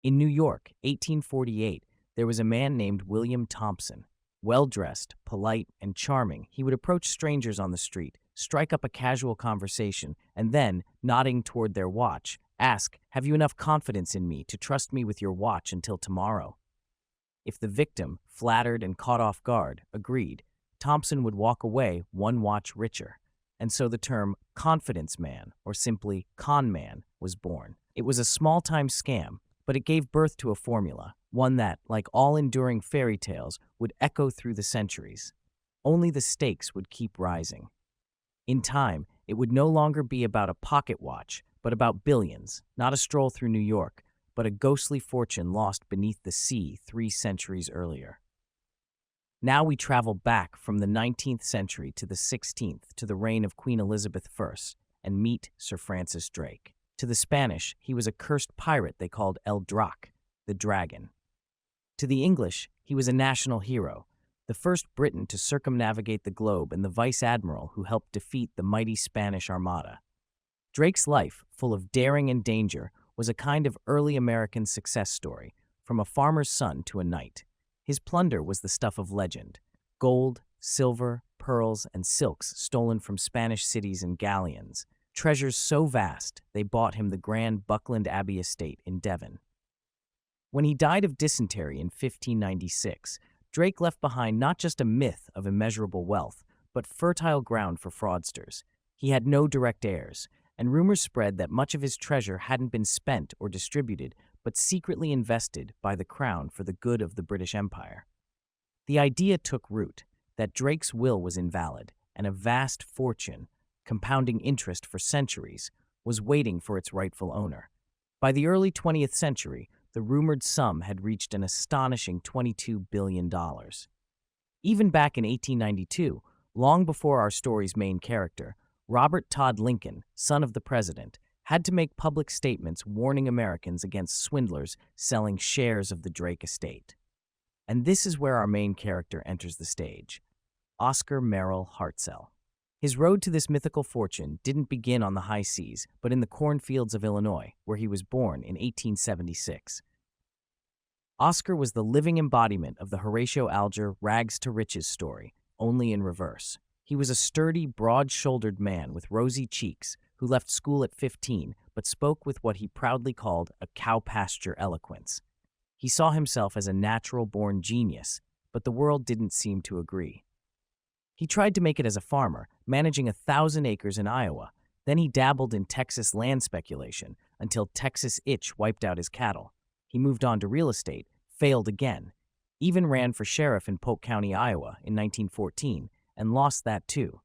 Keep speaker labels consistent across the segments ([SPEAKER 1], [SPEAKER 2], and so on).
[SPEAKER 1] In New York, 1848, there was a man named William Thompson. Well-dressed, polite, and charming, he would approach strangers on the street, strike up a casual conversation, and then, nodding toward their watch, ask, "Have you enough confidence in me to trust me with your watch until tomorrow?" If the victim, flattered and caught off guard, agreed, Thompson would walk away one watch richer. And so the term confidence man, or simply con man, was born. It was a small-time scam, but it gave birth to a formula, one that, like all enduring fairy tales, would echo through the centuries. Only the stakes would keep rising. In time, it would no longer be about a pocket watch, but about billions, not a stroll through New York, but a ghostly fortune lost beneath the sea 3 centuries earlier. Now we travel back from the 19th century to the 16th to the reign of Queen Elizabeth I and meet Sir Francis Drake. To the Spanish, he was a cursed pirate they called El Drac, the dragon. To the English, he was a national hero, the first Briton to circumnavigate the globe and the vice admiral who helped defeat the mighty Spanish Armada. Drake's life, full of daring and danger, was a kind of early American success story, from a farmer's son to a knight. His plunder was the stuff of legend: gold, silver, pearls, and silks stolen from Spanish cities and galleons, treasures so vast they bought him the grand Buckland Abbey estate in Devon. When he died of dysentery in 1596, Drake left behind not just a myth of immeasurable wealth, but fertile ground for fraudsters. He had no direct heirs, and rumors spread that much of his treasure hadn't been spent or distributed, but secretly invested by the crown for the good of the British Empire. The idea took root that Drake's will was invalid, and a vast fortune, compounding interest for centuries, was waiting for its rightful owner. By the early 20th century, the rumored sum had reached an astonishing $22 billion. Even back in 1892, long before our story's main character, Robert Todd Lincoln, son of the president, had to make public statements warning Americans against swindlers selling shares of the Drake estate. And this is where our main character enters the stage: Oscar Merrill Hartzell. His road to this mythical fortune didn't begin on the high seas, but in the cornfields of Illinois, where he was born in 1876. Oscar was the living embodiment of the Horatio Alger rags to riches story, only in reverse. He was a sturdy, broad-shouldered man with rosy cheeks who left school at 15 but spoke with what he proudly called a cow pasture eloquence. He saw himself as a natural-born genius, but the world didn't seem to agree. He tried to make it as a farmer, managing 1,000 acres in Iowa. Then he dabbled in Texas land speculation until Texas itch wiped out his cattle. He moved on to real estate, failed again, even ran for sheriff in Polk County, Iowa in 1914, and lost that too.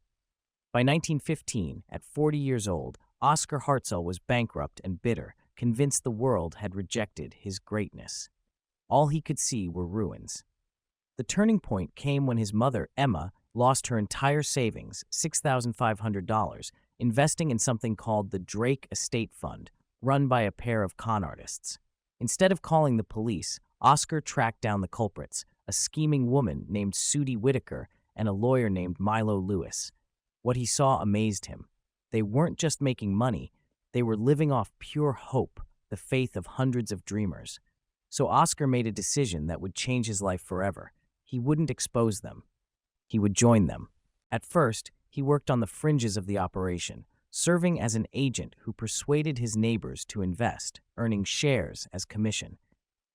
[SPEAKER 1] By 1915, at 40 years old, Oscar Hartzell was bankrupt and bitter, convinced the world had rejected his greatness. All he could see were ruins. The turning point came when his mother, Emma, lost her entire savings, $6,500, investing in something called the Drake Estate Fund, run by a pair of con artists. Instead of calling the police, Oscar tracked down the culprits, a scheming woman named Sudie Whitaker and a lawyer named Milo Lewis. What he saw amazed him. They weren't just making money, they were living off pure hope, the faith of hundreds of dreamers. So Oscar made a decision that would change his life forever. He wouldn't expose them. He would join them. At first, he worked on the fringes of the operation, serving as an agent who persuaded his neighbors to invest, earning shares as commission.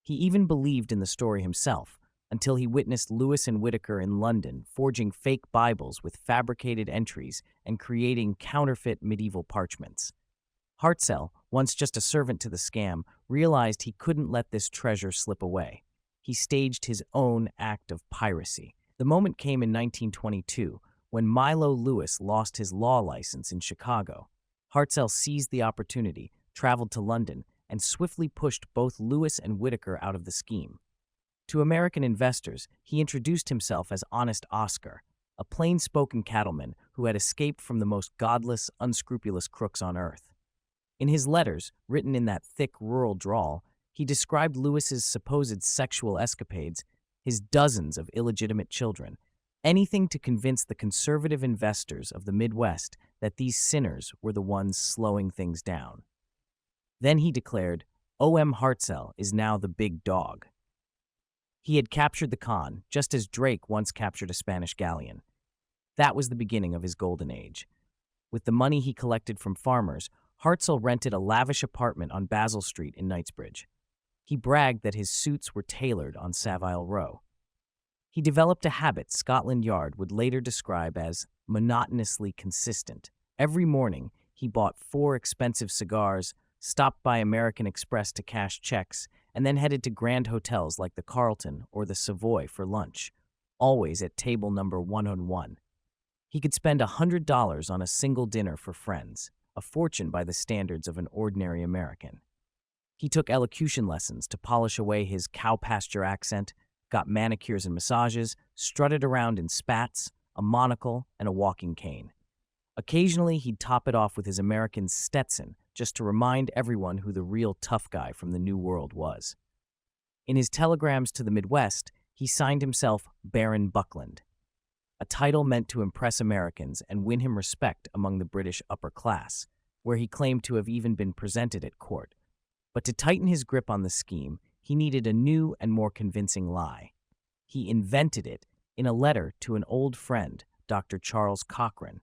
[SPEAKER 1] He even believed in the story himself, until he witnessed Lewis and Whitaker in London forging fake Bibles with fabricated entries and creating counterfeit medieval parchments. Hartzell, once just a servant to the scam, realized he couldn't let this treasure slip away. He staged his own act of piracy. The moment came in 1922, when Milo Lewis lost his law license in Chicago. Hartzell seized the opportunity, traveled to London, and swiftly pushed both Lewis and Whitaker out of the scheme. To American investors, he introduced himself as Honest Oscar, a plain-spoken cattleman who had escaped from the most godless, unscrupulous crooks on earth. In his letters, written in that thick rural drawl, he described Lewis's supposed sexual escapades, his dozens of illegitimate children, anything to convince the conservative investors of the Midwest that these sinners were the ones slowing things down. Then he declared, O.M. Hartzell is now the big dog. He had captured the Khan, just as Drake once captured a Spanish galleon. That was the beginning of his golden age. With the money he collected from farmers, Hartzell rented a lavish apartment on Basil Street in Knightsbridge. He bragged that his suits were tailored on Savile Row. He developed a habit Scotland Yard would later describe as monotonously consistent. Every morning, he bought 4 expensive cigars, stopped by American Express to cash checks, and then headed to grand hotels like the Carlton or the Savoy for lunch, always at table number 101. He could spend $100 on a single dinner for friends, a fortune by the standards of an ordinary American. He took elocution lessons to polish away his cow pasture accent, got manicures and massages, strutted around in spats, a monocle, and a walking cane. Occasionally, he'd top it off with his American Stetson, just to remind everyone who the real tough guy from the New World was. In his telegrams to the Midwest, he signed himself Baron Buckland, a title meant to impress Americans and win him respect among the British upper class, where he claimed to have even been presented at court. But to tighten his grip on the scheme, he needed a new and more convincing lie. He invented it in a letter to an old friend, Dr. Charles Cochrane.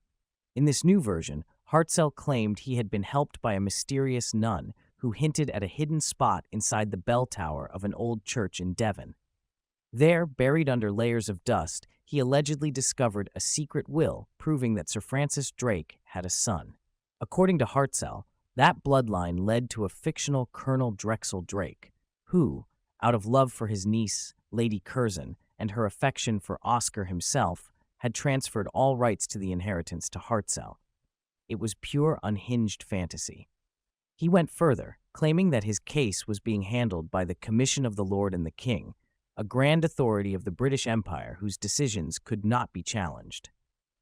[SPEAKER 1] In this new version, Hartzell claimed he had been helped by a mysterious nun who hinted at a hidden spot inside the bell tower of an old church in Devon. There, buried under layers of dust, he allegedly discovered a secret will proving that Sir Francis Drake had a son. According to Hartzell, that bloodline led to a fictional Colonel Drexel Drake, who, out of love for his niece, Lady Curzon, and her affection for Oscar himself, had transferred all rights to the inheritance to Hartzell. It was pure unhinged fantasy. He went further, claiming that his case was being handled by the Commission of the Lord and the King, a grand authority of the British Empire whose decisions could not be challenged.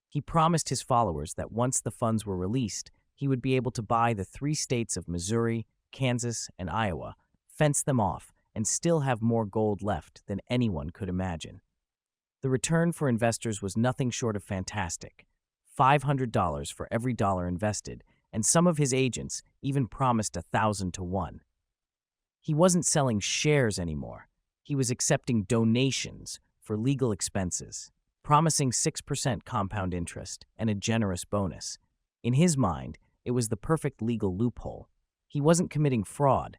[SPEAKER 1] He promised his followers that once the funds were released, he would be able to buy the 3 states of Missouri, Kansas, and Iowa, fence them off, and still have more gold left than anyone could imagine. The return for investors was nothing short of fantastic, $500 for every dollar invested, and some of his agents even promised 1,000 to 1. He wasn't selling shares anymore. He was accepting donations for legal expenses, promising 6% compound interest and a generous bonus. In his mind, it was the perfect legal loophole. He wasn't committing fraud.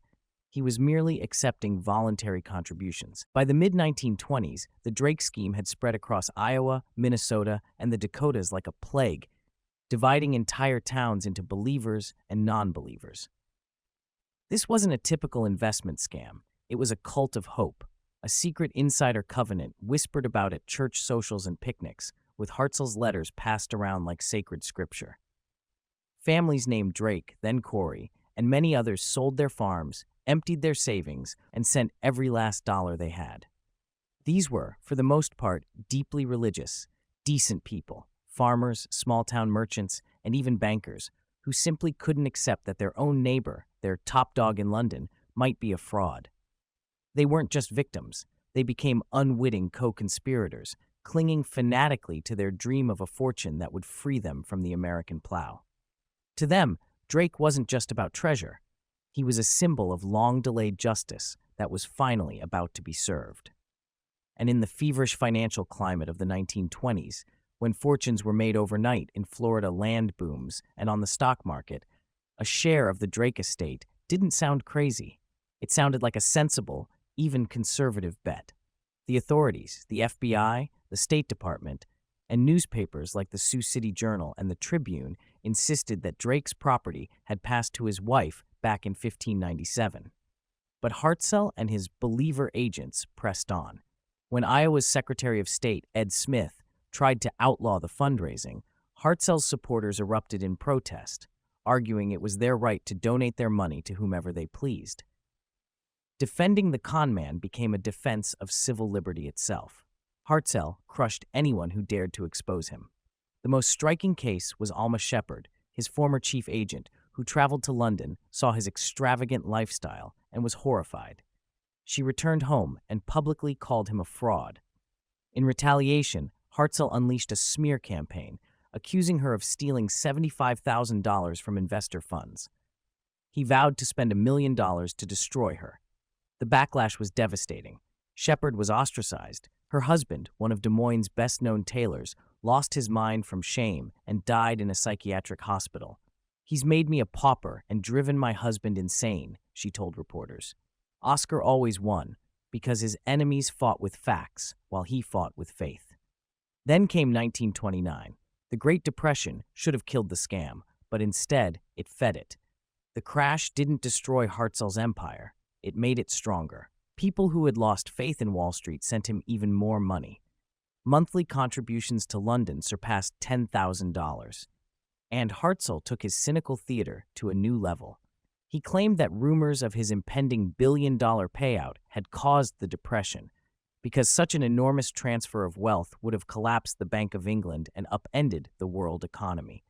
[SPEAKER 1] He was merely accepting voluntary contributions. By the mid-1920s, the Drake scheme had spread across Iowa, Minnesota, and the Dakotas like a plague, dividing entire towns into believers and non-believers. This wasn't a typical investment scam. It was a cult of hope, a secret insider covenant whispered about at church socials and picnics, with Hartzell's letters passed around like sacred scripture. Families named Drake, then Corey, and many others sold their farms, emptied their savings, and sent every last dollar they had. These were, for the most part, deeply religious, decent people, farmers, small-town merchants, and even bankers, who simply couldn't accept that their own neighbor, their top dog in London, might be a fraud. They weren't just victims. They became unwitting co-conspirators, clinging fanatically to their dream of a fortune that would free them from the American plow. To them, Drake wasn't just about treasure. He was a symbol of long-delayed justice that was finally about to be served. And in the feverish financial climate of the 1920s, when fortunes were made overnight in Florida land booms and on the stock market, a share of the Drake estate didn't sound crazy. It sounded like a sensible, even conservative bet. The authorities, the FBI, the State Department, and newspapers like the Sioux City Journal and the Tribune insisted that Drake's property had passed to his wife back in 1597. But Hartzell and his believer agents pressed on. When Iowa's Secretary of State, Ed Smith, tried to outlaw the fundraising, Hartzell's supporters erupted in protest, arguing it was their right to donate their money to whomever they pleased. Defending the con man became a defense of civil liberty itself. Hartzell crushed anyone who dared to expose him. The most striking case was Alma Shepherd, his former chief agent, who traveled to London, saw his extravagant lifestyle, and was horrified. She returned home and publicly called him a fraud. In retaliation, Hartzell unleashed a smear campaign, accusing her of stealing $75,000 from investor funds. He vowed to spend $1 million to destroy her. The backlash was devastating. Shepard was ostracized. Her husband, one of Des Moines' best-known tailors, lost his mind from shame and died in a psychiatric hospital. "He's made me a pauper and driven my husband insane," she told reporters. Oscar always won because his enemies fought with facts while he fought with faith. Then came 1929. The Great Depression should have killed the scam, but instead it fed it. The crash didn't destroy Hartzell's empire. It made it stronger. People who had lost faith in Wall Street sent him even more money. Monthly contributions to London surpassed $10,000. And Hartzell took his cynical theater to a new level. He claimed that rumors of his impending billion-dollar payout had caused the Depression, because such an enormous transfer of wealth would have collapsed the Bank of England and upended the world economy.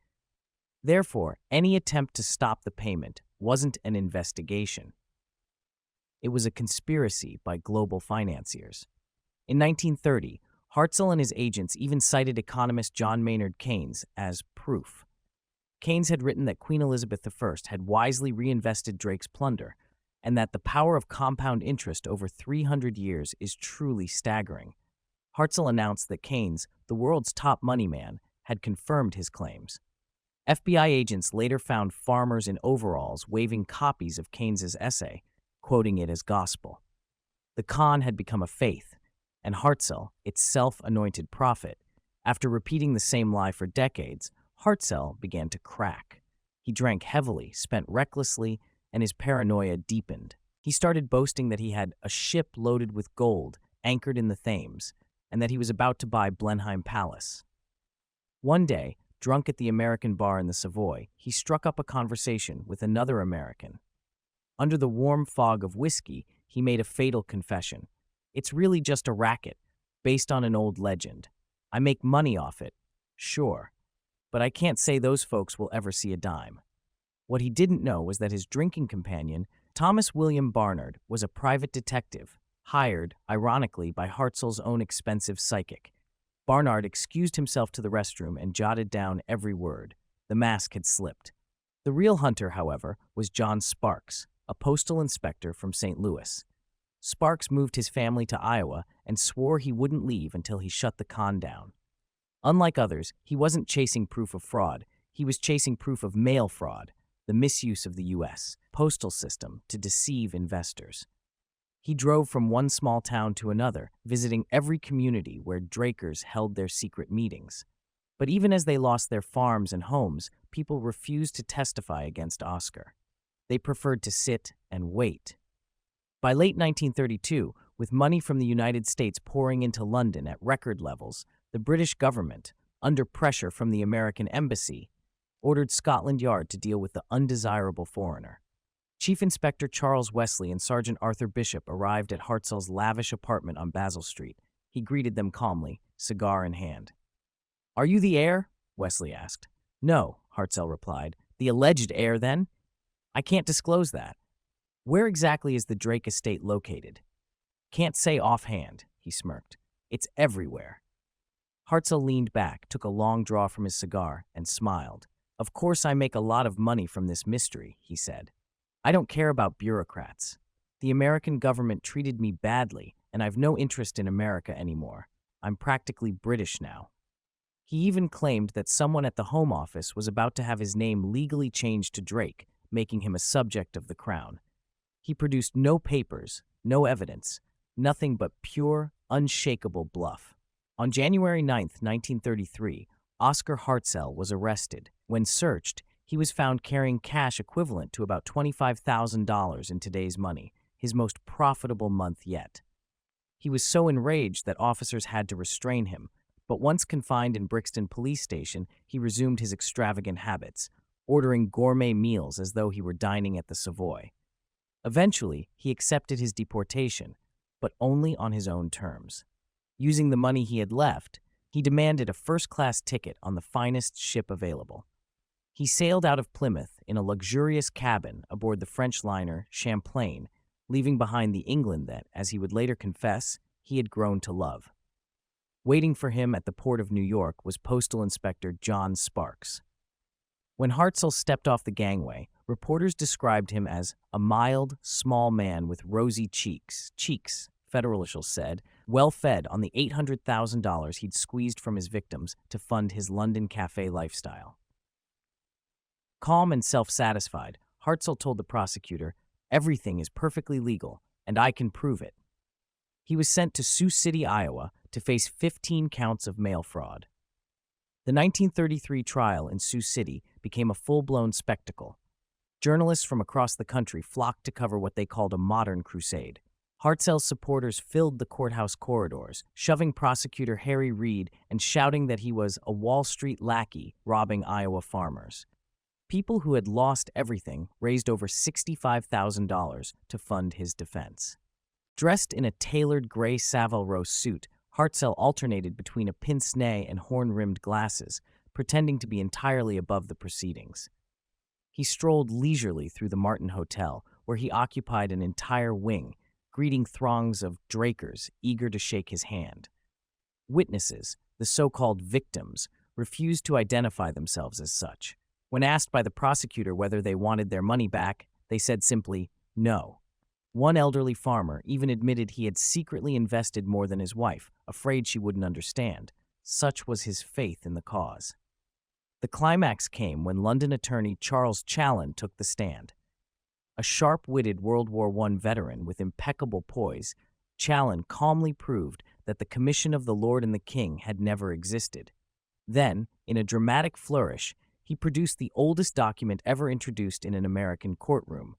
[SPEAKER 1] Therefore, any attempt to stop the payment wasn't an investigation. It was a conspiracy by global financiers. In 1930, Hartzell and his agents even cited economist John Maynard Keynes as proof. Keynes had written that Queen Elizabeth I had wisely reinvested Drake's plunder, and that the power of compound interest over 300 years is truly staggering. Hartzell announced that Keynes, the world's top money man, had confirmed his claims. FBI agents later found farmers in overalls waving copies of Keynes's essay, quoting it as gospel. The con had become a faith, and Hartzell, its self-anointed prophet, after repeating the same lie for decades, Hartzell began to crack. He drank heavily, spent recklessly, and his paranoia deepened. He started boasting that he had a ship loaded with gold anchored in the Thames, and that he was about to buy Blenheim Palace. One day, drunk at the American bar in the Savoy, he struck up a conversation with another American. Under the warm fog of whiskey, he made a fatal confession. "It's really just a racket, based on an old legend. I make money off it, sure, but I can't say those folks will ever see a dime." What he didn't know was that his drinking companion, Thomas William Barnard, was a private detective, hired, ironically, by Hartzell's own expensive psychic. Barnard excused himself to the restroom and jotted down every word. The mask had slipped. The real hunter, however, was John Sparks, a postal inspector from St. Louis. Sparks moved his family to Iowa and swore he wouldn't leave until he shut the con down. Unlike others, he wasn't chasing proof of fraud. He was chasing proof of mail fraud, the misuse of the U.S. postal system to deceive investors. He drove from one small town to another, visiting every community where Drakers held their secret meetings. But even as they lost their farms and homes, people refused to testify against Oscar. They preferred to sit and wait. By late 1932, with money from the United States pouring into London at record levels, the British government, under pressure from the American embassy, ordered Scotland Yard to deal with the undesirable foreigner. Chief Inspector Charles Wesley and Sergeant Arthur Bishop arrived at Hartzell's lavish apartment on Basil Street. He greeted them calmly, cigar in hand. "Are you the heir?" Wesley asked. "No," Hartzell replied. "The alleged heir, then?" "I can't disclose that." "Where exactly is the Drake estate located?" "Can't say offhand," he smirked. "It's everywhere." Hartzell leaned back, took a long draw from his cigar, and smiled. "Of course I make a lot of money from this mystery," he said. "I don't care about bureaucrats. The American government treated me badly, and I've no interest in America anymore. I'm practically British now." He even claimed that someone at the Home Office was about to have his name legally changed to Drake, making him a subject of the crown. He produced no papers, no evidence, nothing but pure, unshakable bluff. On January 9, 1933, Oscar Hartzell was arrested. When searched, he was found carrying cash equivalent to about $25,000 in today's money, his most profitable month yet. He was so enraged that officers had to restrain him, but once confined in Brixton Police Station, he resumed his extravagant habits, ordering gourmet meals as though he were dining at the Savoy. Eventually, he accepted his deportation, but only on his own terms. Using the money he had left, he demanded a first-class ticket on the finest ship available. He sailed out of Plymouth in a luxurious cabin aboard the French liner Champlain, leaving behind the England that, as he would later confess, he had grown to love. Waiting for him at the port of New York was Postal Inspector John Sparks. When Hartzell stepped off the gangway, Reporters described him as a mild, small man with rosy cheeks, federal officials said, well-fed on the $800,000 he'd squeezed from his victims to fund his London cafe lifestyle. Calm and self-satisfied, Hartzell told the prosecutor, "Everything is perfectly legal, and I can prove it." He was sent to Sioux City, Iowa, to face 15 counts of mail fraud. The 1933 trial in Sioux City became a full-blown spectacle. Journalists from across the country flocked to cover what they called a modern crusade. Hartzell's supporters filled the courthouse corridors, shoving prosecutor Harry Reid and shouting that he was a Wall Street lackey robbing Iowa farmers. People who had lost everything raised over $65,000 to fund his defense. Dressed in a tailored gray Savile Row suit, Hartzell alternated between a pince-nez and horn-rimmed glasses, pretending to be entirely above the proceedings. He strolled leisurely through the Martin Hotel, where he occupied an entire wing, greeting throngs of Drakers eager to shake his hand. Witnesses, the so-called victims, refused to identify themselves as such. When asked by the prosecutor whether they wanted their money back, they said simply, no. One elderly farmer even admitted he had secretly invested more than his wife, afraid she wouldn't understand. Such was his faith in the cause. The climax came when London attorney Charles Challen took the stand. A sharp-witted World War I veteran with impeccable poise, Challen calmly proved that the Commission of the Lord and the King had never existed. Then, in a dramatic flourish, he produced the oldest document ever introduced in an American courtroom,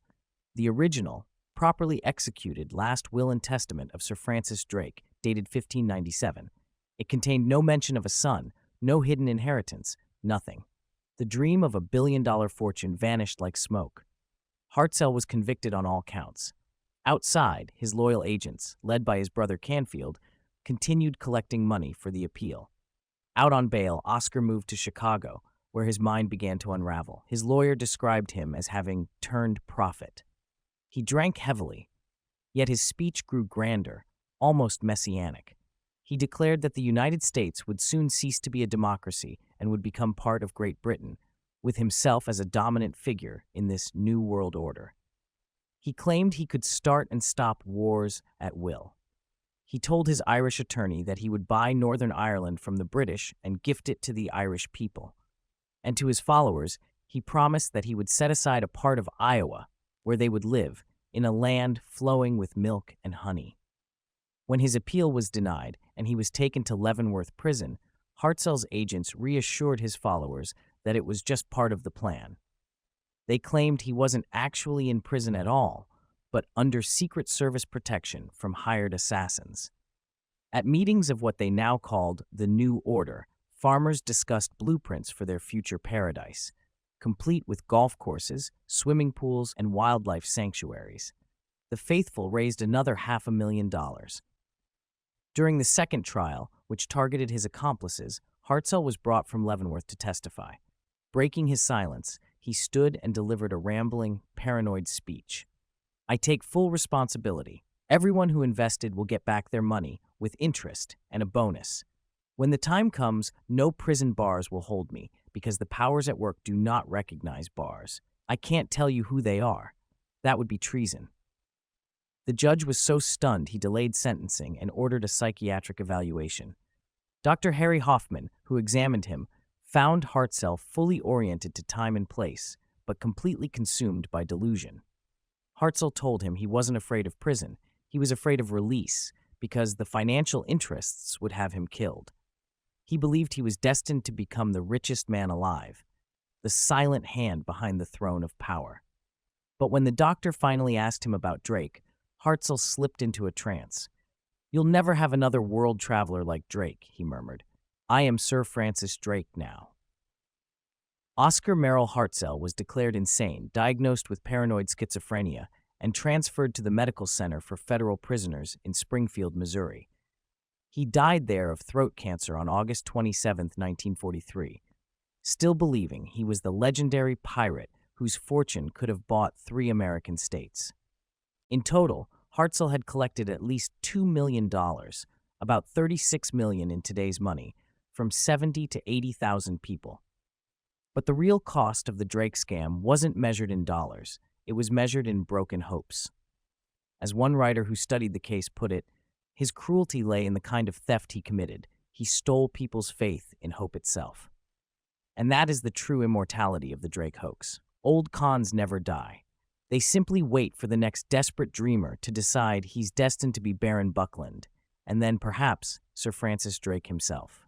[SPEAKER 1] the original, properly executed last will and testament of Sir Francis Drake, dated 1597. It contained no mention of a son, no hidden inheritance, nothing. The dream of $1 billion fortune vanished like smoke. Hartzell was convicted on all counts. Outside, his loyal agents, led by his brother Canfield, continued collecting money for the appeal. Out on bail, Oscar moved to Chicago, where his mind began to unravel. His lawyer described him as having turned prophet. He drank heavily, yet his speech grew grander, almost messianic. He declared that the United States would soon cease to be a democracy and would become part of Great Britain, with himself as a dominant figure in this new world order. He claimed he could start and stop wars at will. He told his Irish attorney that he would buy Northern Ireland from the British and gift it to the Irish people. And to his followers, he promised that he would set aside a part of Iowa where they would live, in a land flowing with milk and honey. When his appeal was denied and he was taken to Leavenworth Prison, Hartzell's agents reassured his followers that it was just part of the plan. They claimed he wasn't actually in prison at all, but under Secret Service protection from hired assassins. At meetings of what they now called the New Order, farmers discussed blueprints for their future paradise, complete with golf courses, swimming pools, and wildlife sanctuaries. The faithful raised another $500,000. During the second trial, which targeted his accomplices, Hartzell was brought from Leavenworth to testify. Breaking his silence, he stood and delivered a rambling, paranoid speech. "I take full responsibility. Everyone who invested will get back their money, with interest and a bonus. When the time comes, no prison bars will hold me, because the powers at work do not recognize bars. I can't tell you who they are. That would be treason." The judge was so stunned he delayed sentencing and ordered a psychiatric evaluation. Dr. Harry Hoffman, who examined him, found Hartzell fully oriented to time and place, but completely consumed by delusion. Hartzell told him he wasn't afraid of prison, he was afraid of release, because the financial interests would have him killed. He believed he was destined to become the richest man alive, the silent hand behind the throne of power. But when the doctor finally asked him about Drake, Hartzell slipped into a trance. "You'll never have another world traveler like Drake," he murmured. "I am Sir Francis Drake now." Oscar Merrill Hartzell was declared insane, diagnosed with paranoid schizophrenia, and transferred to the Medical Center for Federal Prisoners in Springfield, Missouri. He died there of throat cancer on August 27, 1943, still believing he was the legendary pirate whose fortune could have bought 3 American states. In total, Hartzell had collected at least $2 million, about $36 million in today's money, from 70 to 80,000 people. But the real cost of the Drake scam wasn't measured in dollars. It was measured in broken hopes. As one writer who studied the case put it, his cruelty lay in the kind of theft he committed. He stole people's faith in hope itself. And that is the true immortality of the Drake hoax. Old cons never die. They simply wait for the next desperate dreamer to decide he's destined to be Baron Buckland, and then perhaps Sir Francis Drake himself.